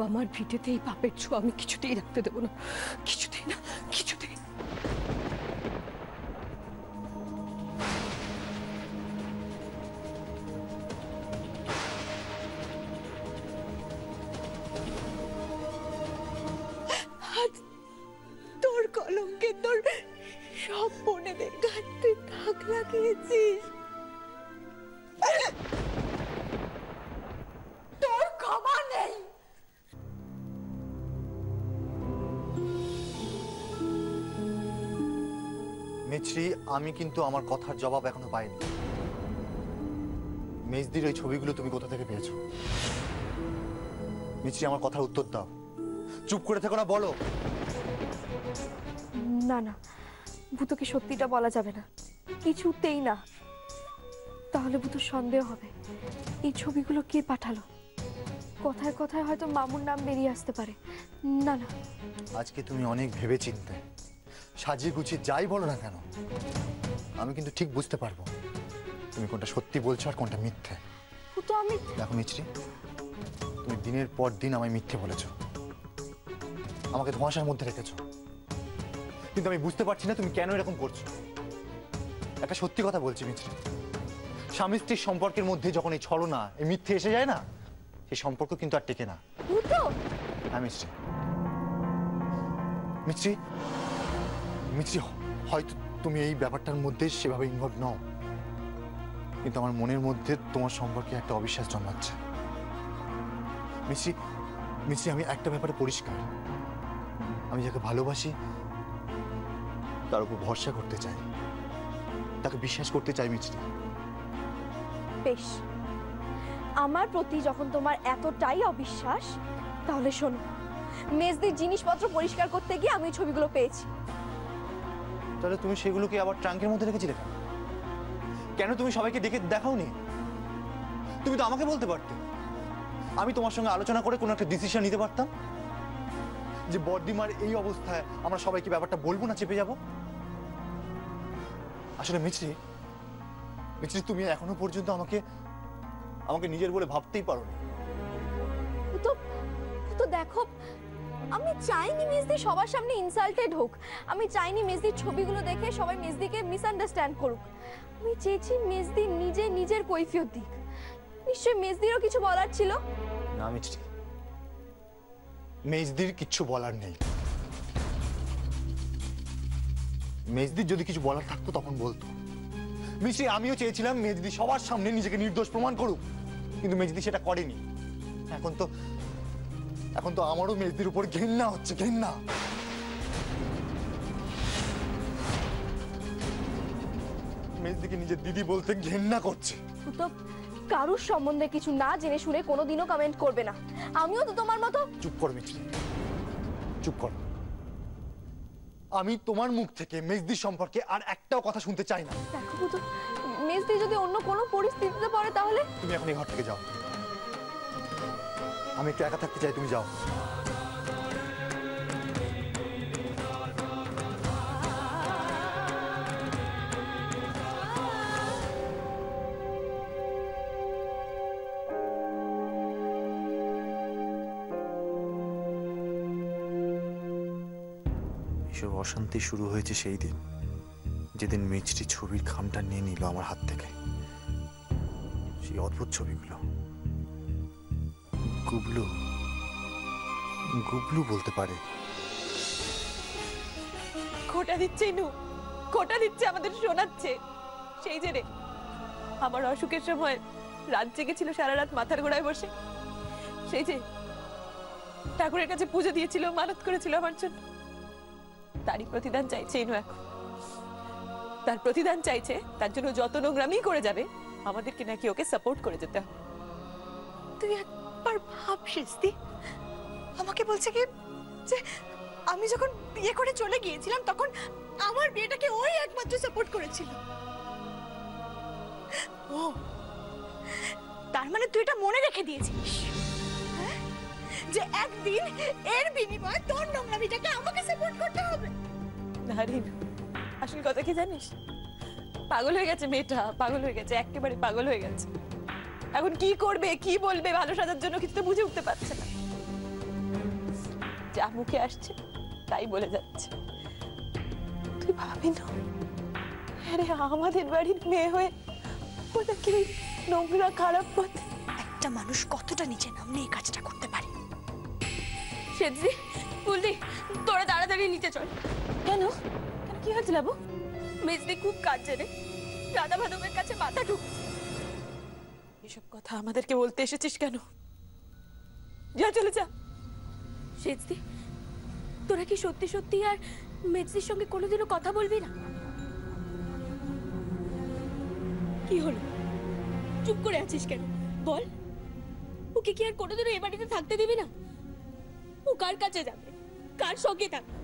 বাবা মার ভিটেতে এই পাপের ছোঁয়া আমি কিছুতেই রাখতে দেবো না, কিছুতেই না, কিছুতেই। তোর কলঙ্কে তোর সব বোনেদের গায়ে তুই দাগ লাগিয়েছিস, তোর ক্ষমা নেই। মিছরি, আমি কিন্তু আমার কথার জবাব এখনো পাইনি। মেজদির ওই ছবিগুলো তুমি কোথা থেকে পেয়েছো? মিছরি, আমার কথার উত্তর দাও, চুপ করে থেকো না, বলো। না না, ভূতকে সত্যিটা বলা যাবে না, কিছুতেই না, তাহলে ভূতর সন্দেহ হবে এই ছবিগুলো কে পাঠালো। কথায় কথায় হয়তো মামুর নাম বেরিয়ে আসতে পারে। না না, আজকে তুমি অনেক ভেবে চিনতে সাজিয়ে গুছিয়ে যাই বলো না কেন, আমি কিন্তু ঠিক বুঝতে পারবো তুমি কোনটা সত্যি বলছো আর কোনটা মিথ্যে। ভূত আমি দেখো মিছরি, তুমি দিনের পর দিন আমায় মিথ্যে বলেছো, আমাকে ধোঁয়াশার মধ্যে রেখেছো, কিন্তু আমি বুঝতে পারছি না তুমি কেন এরকম করছো। একটা সত্যি কথা বলছি মিছরি, স্বামী স্ত্রীর সম্পর্কের মধ্যে যখন এই ছলনা, এই মিথ্যে এসে যায় না, সেই সম্পর্ক কিন্তু আর টেকে না। ভূত হ্যাঁ মিছরি, মিছরি, মিছরি, হয়তো তুমি এই ব্যাপারটার মধ্যে সেভাবে ইনভলভ নও, কিন্তু আমার মনের মধ্যে তোমার সম্পর্কে একটা অবিশ্বাস জন্মাচ্ছে। মিছরি, মিছরি, আমি একটা ব্যাপারে পরিষ্কার, আমি যাকে ভালোবাসি তার উপর ভরসা করতে চাই, তাকে বিশ্বাস করতে চাই মিছরি। বেশ, আমার প্রতি যখন তোমার এতটাই অবিশ্বাস, তাহলে শোনো, মেজদির জিনিসপত্র পরিষ্কার করতে গিয়ে আমি ছবিগুলো পেয়েছি। তাহলে তুমি সেগুলোকে আবার ট্রাঙ্কের মধ্যে রেখেছিলে কেন? কেন তুমি সবাইকে ডেকে দেখাওনি? তুমি তো আমাকে বলতে পারতে, আমি তোমার সঙ্গে আলোচনা করে কোনো একটা ডিসিশন নিতে পারতাম যে বড়দিমার এই অবস্থায় আমরা সবাইকে ব্যাপারটা বলবো না, চেপে যাব। আসলে মিছরি, মিছরি, তুমি এখনো পর্যন্ত আমাকে আমাকে নিজের বলে ভাবতেই পারো না। তো দেখো, আমি চাইনি মেজদি সবার সামনে ইনসাল্টেড হোক, আমি চাইনি মেজদির ছবিগুলো দেখে সবাই মেজদিকে মিসআন্ডারস্ট্যান্ড করুক, আমি চেয়েছি মেজদি নিজে নিজের কৈফিয়ত দিক। নিশ্চয়ই মেজদিরও কিছু বলার ছিল। না মিছরি, মেজদির কিচ্ছু বলার নেই। মেজদির যদি কিছু বলার থাকতো তখন বলতো। মিছরি, আমিও চেয়েছিলাম মেজদি সবার সামনে নিজেকে নির্দোষ প্রমাণ করুক, কিন্তু মেজদি সেটা করেনি। এখন তো আমারও মেজদির উপর ঘেন্না হচ্ছে, ঘেন্না। মেজদিকে নিজের দিদি বলতে ঘেন্না করছে। তো কারুর সম্বন্ধে কিছু না জেনে শুনে কোনোদিনও কমেন্ট করবে না, আমিও তো তোমার মতো। চুপ কর মিছরি, চুপ কর। আমি তোমার মুখ থেকে মেজদির সম্পর্কে আর একটাও কথা শুনতে চাই না। দেখো তো, মেজদি যদি অন্য কোনো পরিস্থিতিতে পড়ে তাহলে? তুমি এখন এই ঘর থেকে যাও, আমি একটু একা থাকতে চাই, তুমি যাও। এসব অশান্তি শুরু হয়েছে সেই দিন যেদিন মিছরি ছবির খামটা নিয়ে নিল আমার হাত থেকে। সেই অদ্ভুত ছবিগুলো গুবলু, গুবলু বলতে পারে। খোটা দিচ্ছে ইনু, খোটা দিচ্ছে, আমাদের শোনাচ্ছে। সেই যে রে আমার অসুখের সময় রাত জেগেছিল সারা রাত মাথার গোড়ায় বসে, সেই যে ঠাকুরের কাছে পুজো দিয়েছিল, মানত করেছিল আমার জন্য, তারই প্রতিদান চাইছে ইনু এখন। তার প্রতিদান চাইছে, তার জন্য যত নোংরামি করে যাবে আমাদেরকে নাকি ওকে সাপোর্ট করে যেতে হবে। তুই একবার ভাব শেস্তি, আমাকে বলছে কি যে আমি যখন বিয়ে করে চলে গিয়েছিলাম তখন আমার বিয়েটাকে ওই একমাত্র সাপোর্ট করেছিল। ও তার মানে তুই এটা মনে রেখে দিয়েছিস যে একদিন এর বিনিময়ে তোর নোংরামিটাকে আমাকে সাপোর্ট করতে হবে। নারিন, আসল কথা কি জানিস, পাগল হয়ে গেছে মেয়েটা, পাগল হয়ে গেছে, একেবারে পাগল হয়ে গেছে। এখন কি করবে, কি বলবে ভালো সাজার জন্য কিছু তো বুঝে উঠতে পারছে না। যা মুখে আসছে তাই বলে যাচ্ছে। তুই ভাবি না, আরে আমাদের বাড়ির মেয়ে হয়ে ওটা কি নোংরা খারাপ পথে। একটা মানুষ কতটা নিচে নামলে এই কাজটা করতে পারে। সেজি বললি তোরা তাড়াতাড়ি নিচে চল। কেন কেন কি হয়েছিল বাবু? মেজদি খুব কাঁদছে রে, রাধা মাধবের কাছে মাথা ঢুকছে। এসব কথা আমাদেরকে বলতে এসেছিস কেন? যা চলে যা। সেজদি তোরা কি সত্যি সত্যি আর মেজদির সঙ্গে কোনোদিনও কথা বলবি না? কি হলো, চুপ করে আছিস কেন বল? ওকে কি আর কোনোদিনও এ বাড়িতে থাকতে দিবি না? ও কার কাছে যাবে, কার সঙ্গে থাকবে?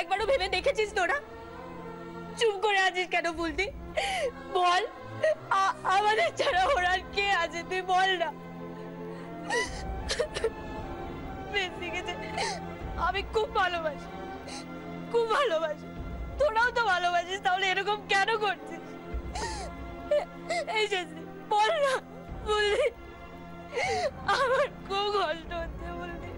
একবারও ভেবে দেখেছিস তোরা? চুপ করে আছিস কেন বলতে? বল, আমাদের ছাড়া ওর আর কে আছে তুই বল না। আমি খুব ভালোবাসি, খুব ভালোবাসি। তোরাও তো ভালোবাসিস, তাহলে এরকম কেন করছিস? এই শেষে বল না বললি, আমার খুব কষ্ট হচ্ছে বললি।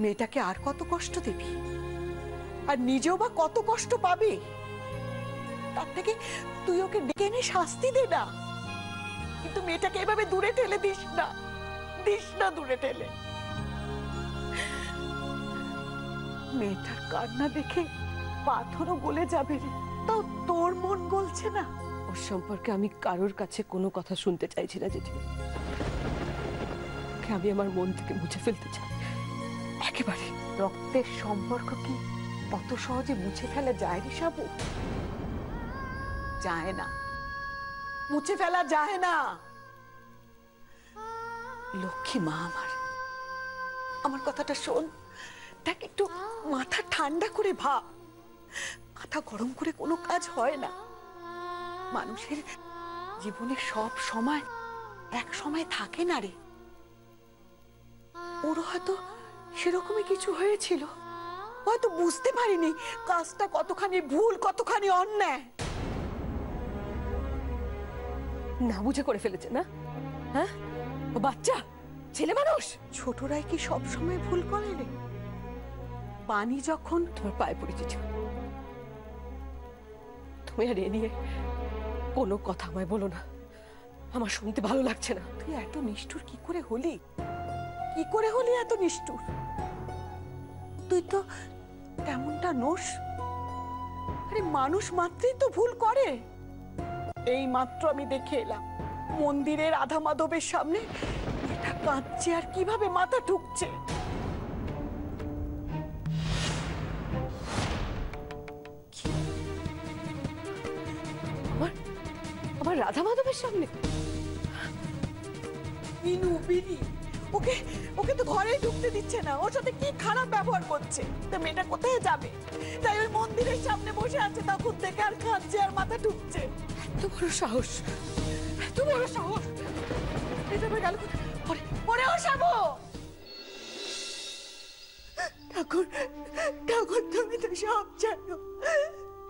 মেয়েটাকে আর কত কষ্ট দিবি, আর নিজেও বা কত কষ্ট পাবে? তার থেকে তুই ওকে ডেকে এনে শাস্তি দে না, কিন্তু মেয়েটাকে এভাবে দূরে ঠেলে দিস না, দূরে ঠেলে। মেয়েটার কান্না দেখে পাথরও গলে যাবে রে, তাও তোর মন গলছে না? ওর সম্পর্কে আমি কারোর কাছে কোনো কথা শুনতে চাইছি না জেঠি। ওকে আমি আমার মন থেকে মুছে ফেলতে চাই একেবারে। রক্তের সম্পর্ক কি অত সহজে মুছে ফেলা যায় রে সাবু? যায় না, মুছে ফেলা যায় না। লক্ষ্মী মা আমার কথাটা শোন, দেখ একটু মাথা ঠান্ডা করে ভাব। মাথা গরম করে কোনো কাজ হয় না। মানুষের জীবনে সব সময় এক সময় থাকে না রে। ওর হয়তো সেরকমই কিছু হয়েছিল, হয়তো বুঝতে পারিনি কাজটা কতখানি ভুল, কতখানি অন্যায়। না বুঝে করে ফেলেছে না? হ্যাঁ, ও বাচ্চা ছেলে মানুষ। ছোটরাই কি সব সময় ভুল করে রে? পানি যখন তোমার পায়ে পড়েছি, তুমি আর এ নিয়ে কোনো কথা আমায় বলো না, আমার শুনতে ভালো লাগছে না। তুই এত নিষ্ঠুর কি করে হলি? কি করে হলি এত নিষ্ঠুর? তুই তো তেমনটা নোস। আরে মানুষ মাত্রই তো ভুল করে। এই মাত্র আমি দেখে এলাম মন্দিরের রাধা মাধবের সামনে এটা কাঁদছে আর কিভাবে মাথা ঠুকছে। আমার রাধা মাধবের সামনে? বিনু, বিনি ওকে ওকে তো ঘরেই ঢুকতে দিচ্ছে না। ওর সাথে কি খারাপ ব্যবহার করছে। তো মেয়েটা কোথায় যাবে? তাই ওই মন্দিরের সামনে বসে আছে, তখন থেকে আর কাঁদছে আর মাথা ঢুকছে। এত বড় সাহস, এত বড় সাহস! এভাবে গেল পরে ও সাবো। ঠাকুর, ঠাকুর তুমি তো সব জানো।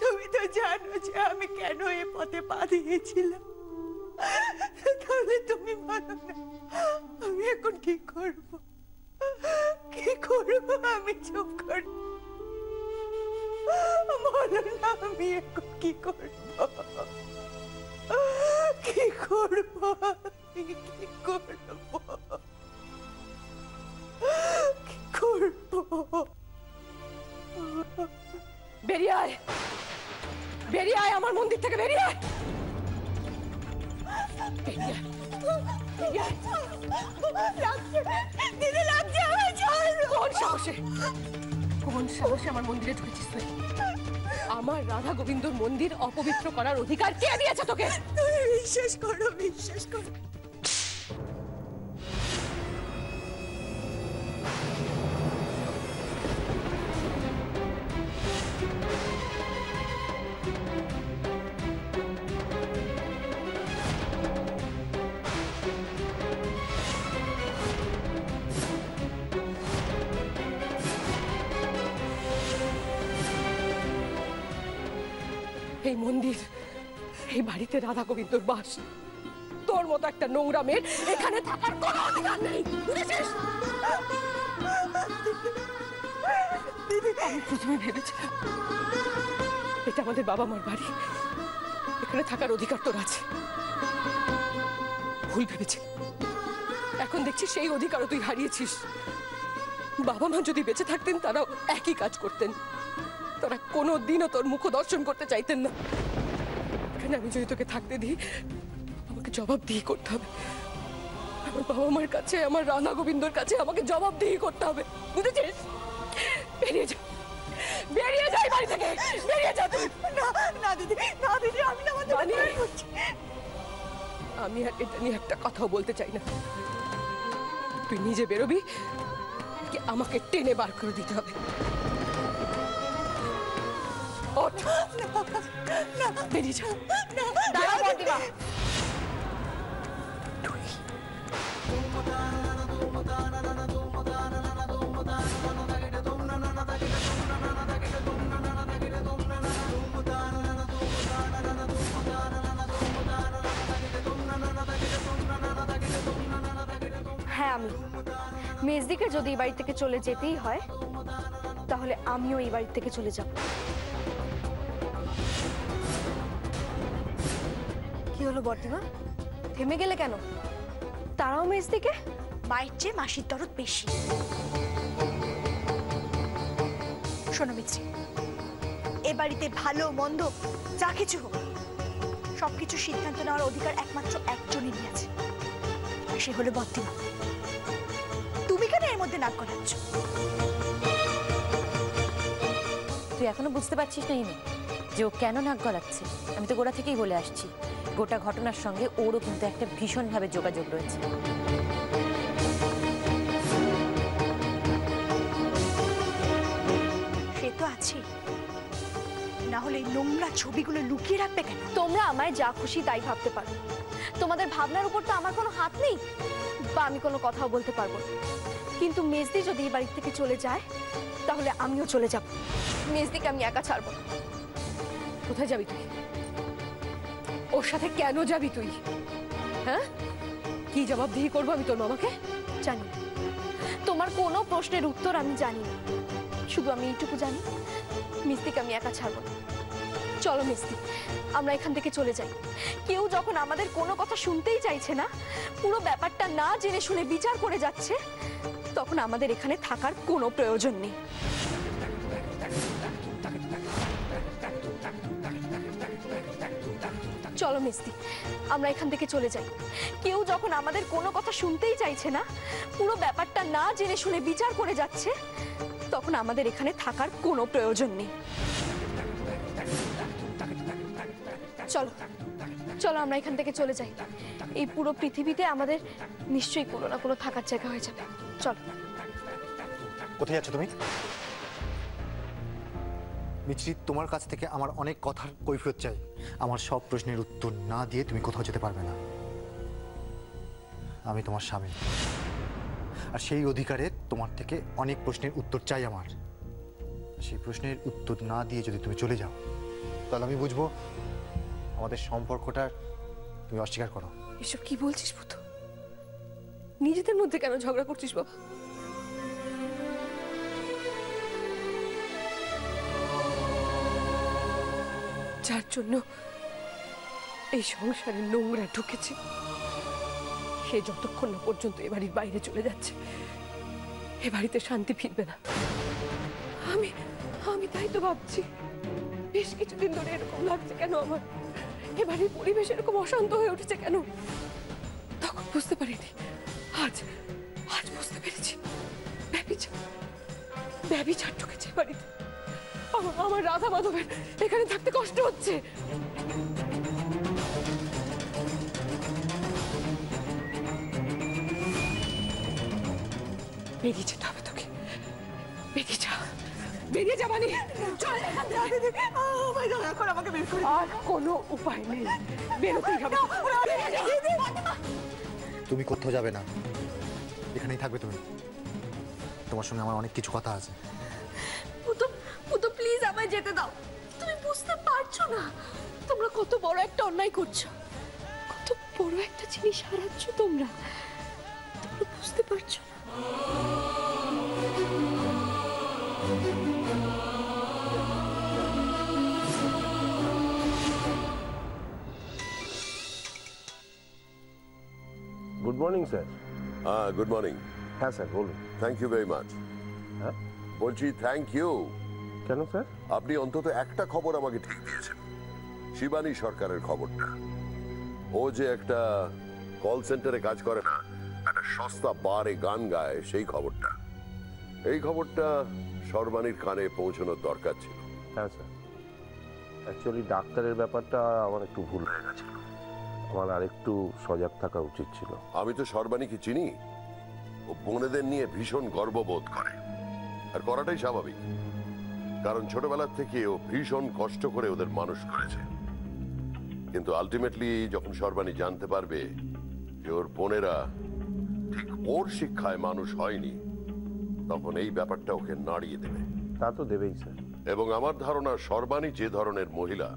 তুমি তো জানো যে আমি কেন এ পথে পা দিয়েছিলাম। তাহলে তুমি বলো না আমি এখন কি করব? কি করব? আমি চুপ করব? বলো না আমি এখন কি করব? কি করব? কি করব? কি করব? বেরিয়ে আয়, বেরিয়ে আয় আমার মন্দির থেকে, বেরিয়ে আয়, বেরিয়ে আয়, বেরিয়ে আয়। দিদি লাগছে আমার। কোন সাহসে, কোন সাহসে আমার মন্দিরে ঢুকেছিস তুই? আমার রাধা গোবিন্দর মন্দির অপবিত্র করার অধিকার কে দিয়েছে তোকে? তুমি বিশ্বাস করো, বিশ্বাস করো। এই মন্দির, এই বাড়িতে রাধা গোবিন্দর বাস। তোর মতো একটা নোংরা মেয়ের এখানে থাকার কোনো অধিকার নেই, বুঝেছিস? আমি প্রথমে ভেবেছিলাম এটা আমাদের বাবা মার বাড়ি, এখানে থাকার অধিকার তোর আছে। ভুল ভেবেছি। এখন দেখছি সেই অধিকারও তুই হারিয়েছিস। বাবা মা যদি বেঁচে থাকতেন তারাও একই কাজ করতেন। তারা কোনোদিনও তোর মুখ দর্শন করতে চাইতেন না। এখানে আমি যদি তোকে থাকতে দিই, আমাকে জবাবদিহি করতে হবে। আমার বাবা মার কাছে, আমার রাধা গোবিন্দর কাছে আমাকে জবাবদিহি করতে হবে, বুঝেছিস? বেরিয়ে যা, বেরিয়ে যা এই বাড়ি থেকে, বেরিয়ে যা তুই। না না দিদি, না দিদি, আমি না আমাদের জানি। আমি আর এটা নিয়ে একটা কথাও বলতে চাই না। তুই নিজে বেরোবি কি আমাকে টেনে বার করে দিতে হবে? ওঠ, বেরিয়ে যা। দাঁড়াও বর্দিমা। হ্যাঁ, আমি মেজদিকে যদি এই বাড়ি থেকে চলে যেতেই হয়, তাহলে আমিও এই বাড়ি থেকে চলে যাব। কি হলো বর্দিমা, থেমে গেলে কেন? তারাও মেজদিকে? মায়ের চেয়ে মাসির দরদ বেশি। শোনো মিত্রি, এ বাড়িতে ভালো মন্দ যা কিছু হোক, সবকিছু সিদ্ধান্ত নেওয়ার অধিকার একমাত্র একজনেরই আছে, আর সে হলো বর্দিমা। তুমি কেন এর মধ্যে নাক গলাচ্ছ? তুই এখনো বুঝতে পারছিস না ইনি যে ও কেন নাক গলাচ্ছে? আমি তো গোড়া থেকেই বলে আসছি, গোটা ঘটনার সঙ্গে ওরও কিন্তু একটা ভীষণভাবে যোগাযোগ রয়েছে। সে তো আছে, না হলে এই নোংরা ছবিগুলো লুকিয়ে রাখবে কেন? তোমরা আমায় যা খুশি তাই ভাবতে পারো, তোমাদের ভাবনার উপর তো আমার কোনো হাত নেই, বা আমি কোনো কথাও বলতে পারবো না। কিন্তু মেজদি যদি এই বাড়ি থেকে চলে যায়, তাহলে আমিও চলে যাব। মেজদিকে আমি একা ছাড়বো না। কোথায় যাবি তুই? ওর সাথে কেন যাবি তুই? হ্যাঁ, কি জবাবদিহি করবো আমি তোর মামাকে? জানি না। তোমার কোনো প্রশ্নের উত্তর আমি জানি না, শুধু আমি এইটুকু জানি, মিস্তিকে আমি একা ছাড়বো না। চলো মিস্তি, আমরা এখান থেকে চলে যাই। কেউ যখন আমাদের কোনো কথা শুনতেই চাইছে না, পুরো ব্যাপারটা না জেনে শুনে বিচার করে যাচ্ছে, তখন আমাদের এখানে থাকার কোনো প্রয়োজন নেই। চলো মিস্তি, আমরা এখান থেকে চলে যাই। কেউ যখন আমাদের কোনো কথা শুনতেই চাইছে না, পুরো ব্যাপারটা না জেনে শুনে বিচার করে যাচ্ছে, তখন আমাদের এখানে থাকার কোনো প্রয়োজন নেই। চলো চলো, আমরা এখান থেকে চলে যাই। এই পুরো পৃথিবীতে আমাদের নিশ্চয়ই কোনো না কোনো থাকার জায়গা হয়ে যাবে। চলো। কোথায় যাচ্ছ তুমি? মিছরি, তোমার কাছ থেকে আমার অনেক কথার কৈফিয়ত চাই। আমার সব প্রশ্নের উত্তর না দিয়ে তুমি কোথাও যেতে পারবে না। আমি তোমার স্বামী, আর সেই অধিকারে তোমার থেকে অনেক প্রশ্নের উত্তর চাই আমার। সেই প্রশ্নের উত্তর না দিয়ে যদি তুমি চলে যাও, তাহলে আমি বুঝবো আমাদের সম্পর্কটা তুমি অস্বীকার করো। এসব কি বলছিস পুত? নিজেদের মধ্যে কেন ঝগড়া করছিস বাবা? যার জন্য এই সংসারে নোংরা ঢুকেছে, সে যতক্ষণ না পর্যন্ত এ বাড়ির বাইরে চলে যাচ্ছে, এ বাড়িতে শান্তি ফিরবে না। আমি আমি তাই তো ভাবছি, বেশ কিছুদিন ধরে এরকম লাগছে কেন আমার, এ বাড়ির পরিবেশ এরকম অশান্ত হয়ে উঠেছে কেন? তখন বুঝতে পারিনি, আজ আজ বুঝতে পেরেছি। ব্যভিচার ঢুকেছে বাড়িতে। আমার রাধা মাধবের এখানে থাকতে কষ্ট হচ্ছে। বেরিয়ে যেতে হবে তোকে, বেরিয়ে যা, বেরিয়ে যা মানে চল এখান থেকে। এখন আমাকে বের করে আর কোনো উপায় নেই, বেরোতেই হবে। তুমি কোথাও যাবে না, এখানেই থাকবে তুমি। তোমার সঙ্গে আমার অনেক কিছু কথা আছে। পুতো প্লিজ আমায় যেতে দাও। তুমি বুঝতে পারছো না তোমরা কত বড় একটা অন্যায় করছো, কত বড় একটা জিনিস হারাচ্ছ তোমরা বুঝতে পারছো না। Good morning sir. Good morning. হ্যাঁ স্যার বলুন। Thank you very much. হ্যাঁ বলছি থ্যাংক ইউ। কেন স্যার? আপনি অন্তত একটা খবর আমাকে ঠিক দিয়েছেন, শিবানী সরকারের খবরটা। ও যে একটা কল সেন্টারে কাজ করে না, একটা সস্তা বারে গান গায়, সেই খবরটা। এই খবরটা সর্বাণীর কানে পৌঁছানোর দরকার ছিল। হ্যাঁ স্যার, অ্যাকচুয়ালি ডাক্তারের ব্যাপারটা আমার একটু ভুল হয়ে গেছিল, আমার আরেকটু সজাগ থাকা উচিত ছিল। আমি তো সর্বাণীকে চিনি, ও বোনেদের নিয়ে ভীষণ গর্ববোধ করে, আর করাটাই স্বাভাবিক, কারণ ছোটবেলার থেকে ও ভীষণ কষ্ট করে ওদের মানুষ করেছে। কিন্তু আলটিমেটলি যখন সর্বাণী জানতে পারবে যে ওর বোনেরা ঠিক ওর শিক্ষায় মানুষ হয়নি, তখন এই ব্যাপারটা ওকে নাড়িয়ে দেবে। তা তো দেবেই স্যার। এবং আমার ধারণা সর্বাণী যে ধরনের মহিলা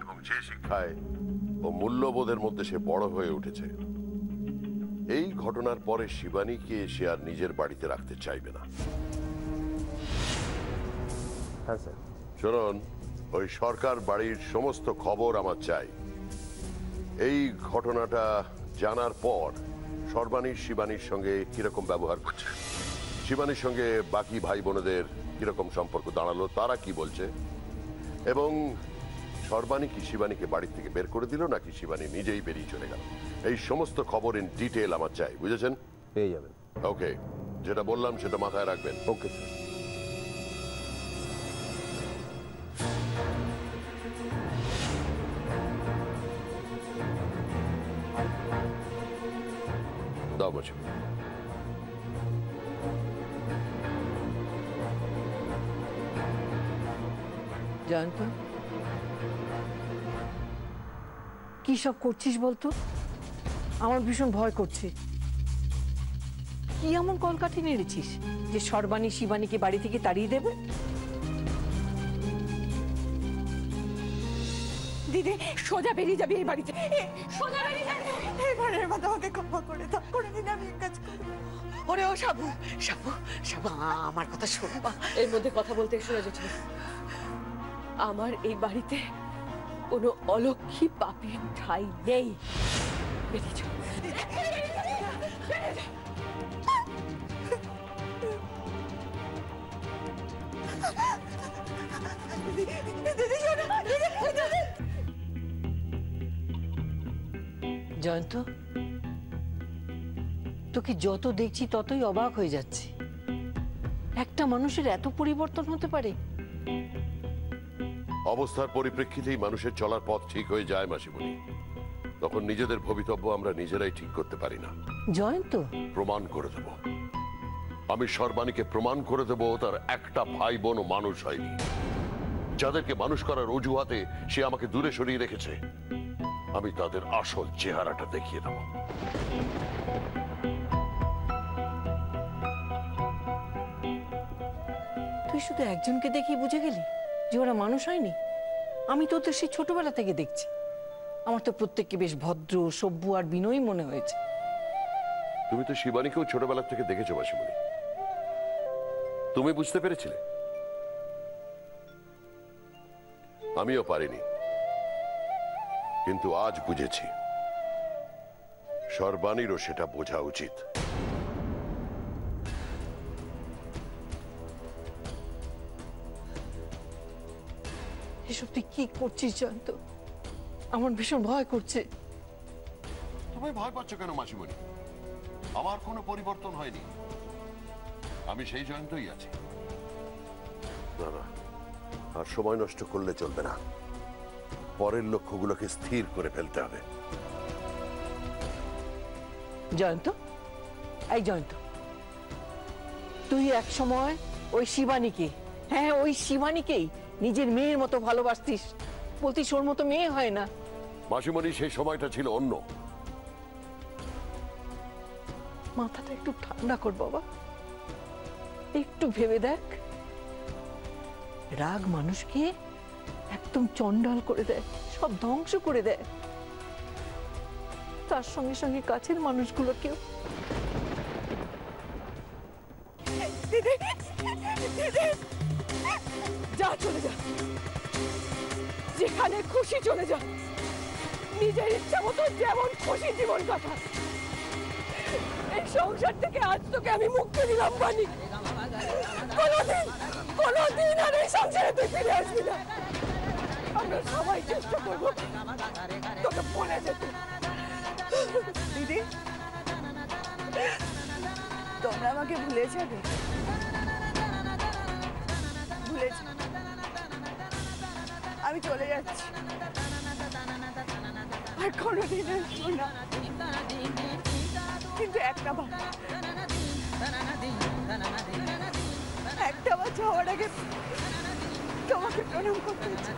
এবং যে শিক্ষায় ও মূল্যবোধের মধ্যে সে বড় হয়ে উঠেছে, এই ঘটনার পরে শিবানীকে সে আর নিজের বাড়িতে রাখতে চাইবে না। হ্যাঁ স্যার। শুনুন, ওই সরকার বাড়ির সমস্ত খবর আমার চাই। এই ঘটনাটা জানার পর সর্বাণী শিবানীর সঙ্গে কিরকম ব্যবহার করছে, শিবানীর সঙ্গে বাকি ভাই বোনেদের কিরকম সম্পর্ক দাঁড়ালো, তারা কি বলছে, এবং সর্বাণী কি শিবানীকে বাড়ি থেকে বের করে দিল নাকি শিবানী নিজেই বেরিয়ে চলে গেল, এই সমস্ত খবর ইন ডিটেল আমার চাই, বুঝেছেন? পেয়ে যাবেন। ওকে, যেটা বললাম সেটা মাথায় রাখবেন। Okay sir. দাও বলছি। জয়ন্ত, কি সব করছিস বলতো? আমার ভীষণ ভয় করছে। কি এমন কলকাঠি নেড়েছিস যে সর্বাণী শিবানীকে বাড়ি থেকে তাড়িয়ে দেবে? দিদি সোজা বেরিয়ে যাবি এই বাড়িতে, সোজা বেরিয়ে যাবি। এবারের মতো আমাকে ক্ষমা করে দাও, করে দিন, আমি এক কাজ করব। ওরে ও সাবু, সাবু, সাবু, আমার কথা শুনবা। এর মধ্যে কথা বলতে শোনা যাচ্ছে না। আমার এই বাড়িতে কোনো অলক্ষী পাপীর ঠাঁই নেই। বেরিয়ে যাও। জয়ন্ত, তোকে যত দেখছি ততই অবাক হয়ে যাচ্ছে। একটা মানুষের এত পরিবর্তন হতে পারে? অবস্থার পরিপ্রেক্ষিতেই মানুষের চলার পথ ঠিক হয়ে যায় মাসিমণি। তখন নিজেদের ভবিতব্য আমরা নিজেরাই ঠিক করতে পারি না। জয়ন্ত, প্রমাণ করে দেব, আমি সর্বাণীকে প্রমাণ করে দেব তার একটা ভাই বোনও মানুষ হয়নি। যাদেরকে মানুষ করার অজুহাতে সে আমাকে দূরে সরিয়ে রেখেছে, আমি তাদের আসল চেহারাটা দেখিয়ে দেব। তুই শুধু একজনকে দেখি বুঝে গেলি যে ওরা মানুষ হয়নি? আমি তো ওদের সেই ছোটবেলা থেকে দেখছি। আমার তো প্রত্যেককে বেশ ভদ্র, সভ্য আর বিনয়ী মনে হয়েছে। তুমি তো শিবানীকেও ছোটবেলা থেকে দেখেছো মাসিমণি, তুমি বুঝতে পেরেছিলে, আমিও পারিনি, কিন্তু আজ বুঝেছি। সর্বাণীরও সেটা বোঝা উচিত। এসব তুই কি করছিস জয়ন্ত? আমার ভীষণ ভয় করছে। তুমি ভয় পাচ্ছ কেন মাসিমণি? আমার কোনো পরিবর্তন হয়নি, আমি সেই জয়ন্তই আছি। না না, আর সময় নষ্ট করলে চলবে না, পরের লক্ষ্যগুলোকে স্থির করে ফেলতে হবে। জয়ন্ত, এই জয়ন্ত, তুই এক সময় ওই শিবানীকে, হ্যাঁ ওই শিবানীকেই নিজের মেয়ের মতো ভালোবাসতিস, বলতিস ওর মতো মেয়ে হয় না। মাসিমণি, সেই সময়টা ছিল অন্য। মাথাটা একটু ঠান্ডা কর বাবা, একটু ভেবে দেখ। রাগ মানুষকে একদম চন্ডাল করে দেয়, সব ধ্বংস করে দেয়। তার সঙ্গে সঙ্গে কাছের মানুষগুলোকেও। দিদি, দিদি, যা, চলে যা, যেখানে খুশি চলে যা, নিজের ইচ্ছা মতো যেমন খুশি জীবন কাটা। এই সংসার থেকে আজ তোকে আমি মুক্তি দিলাম বানি। কোনোদিন আর এই সংসারে তুই ফিরে আসবি না। আমরা সবাই চেষ্টা করবো তোকে বলে যেতে। দিদি, তোমরা আমাকে ভুলে যাবে? ভুলেছি, আমি চলে যাচ্ছি, আর কোনোদিন আসবো না। কিন্তু একটা বার যাওয়ার আগে তোমাকে প্রণাম করতে চাই।